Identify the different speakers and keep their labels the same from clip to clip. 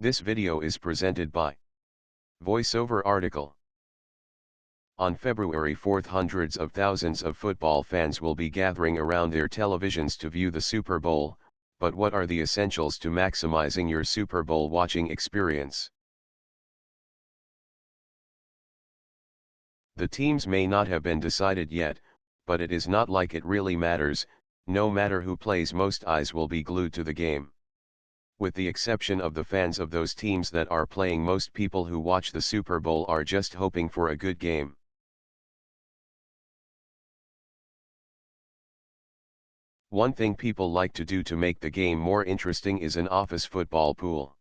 Speaker 1: This video is presented by Voiceover Article. On February 4, hundreds of thousands of football fans will be gathering around their televisions to view the Super Bowl, but what are the essentials to maximizing your Super Bowl watching experience? The teams may not have been decided yet, but it is not like it really matters. No matter who plays, most eyes will be glued to the game. With the exception of the fans of those teams that are playing, most people who watch the Super Bowl are just hoping for a good game. One thing people like to do to make the game more interesting is an office football pool.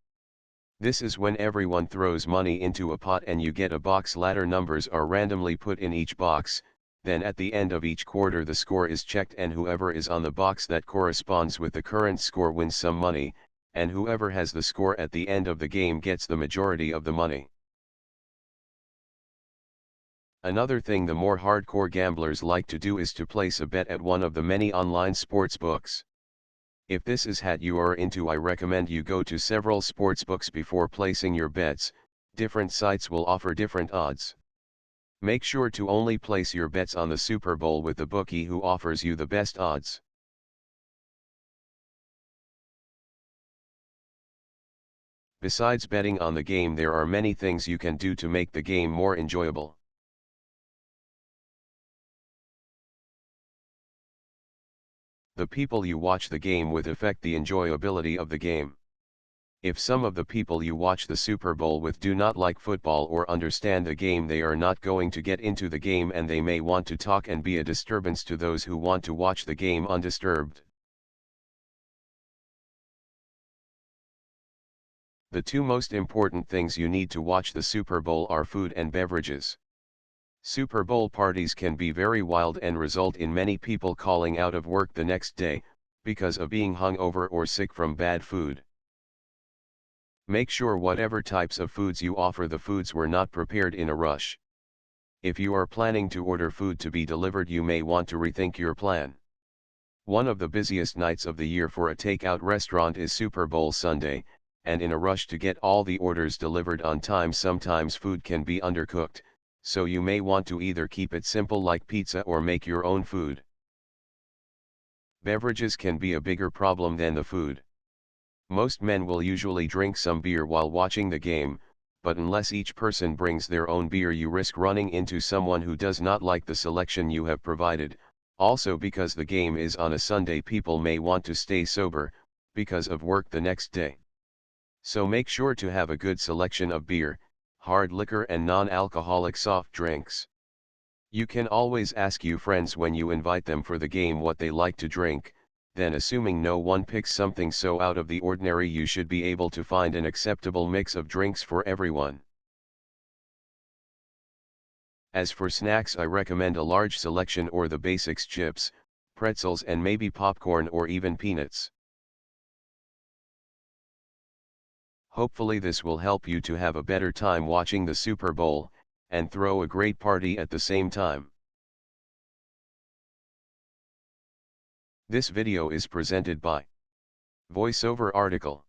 Speaker 1: This is when everyone throws money into a pot and you get a box. Ladder numbers are randomly put in each box, then at the end of each quarter the score is checked and whoever is on the box that corresponds with the current score wins some money, and whoever has the score at the end of the game gets the majority of the money. Another thing the more hardcore gamblers like to do is to place a bet at one of the many online sports books. If this is what you are into, I recommend you go to several sports books before placing your bets. Different sites will offer different odds. Make sure to only place your bets on the Super Bowl with the bookie who offers you the best odds. Besides betting on the game, there are many things you can do to make the game more enjoyable. The people you watch the game with affect the enjoyability of the game. If some of the people you watch the Super Bowl with do not like football or understand the game, they are not going to get into the game, and they may want to talk and be a disturbance to those who want to watch the game undisturbed. The two most important things you need to watch the Super Bowl are food and beverages. Super Bowl parties can be very wild and result in many people calling out of work the next day, because of being hungover or sick from bad food. Make sure whatever types of foods you offer, the foods were not prepared in a rush. If you are planning to order food to be delivered, you may want to rethink your plan. One of the busiest nights of the year for a takeout restaurant is Super Bowl Sunday, and in a rush to get all the orders delivered on time, sometimes food can be undercooked, so you may want to either keep it simple like pizza or make your own food. Beverages can be a bigger problem than the food. Most men will usually drink some beer while watching the game, but unless each person brings their own beer, you risk running into someone who does not like the selection you have provided. Also, because the game is on a Sunday, people may want to stay sober, because of work the next day. So make sure to have a good selection of beer, hard liquor and non-alcoholic soft drinks. You can always ask your friends when you invite them for the game what they like to drink, then assuming no one picks something so out of the ordinary, you should be able to find an acceptable mix of drinks for everyone. As for snacks, I recommend a large selection or the basics: chips, pretzels and maybe popcorn or even peanuts. Hopefully this will help you to have a better time watching the Super Bowl, and throw a great party at the same time. This video is presented by Voiceover Article.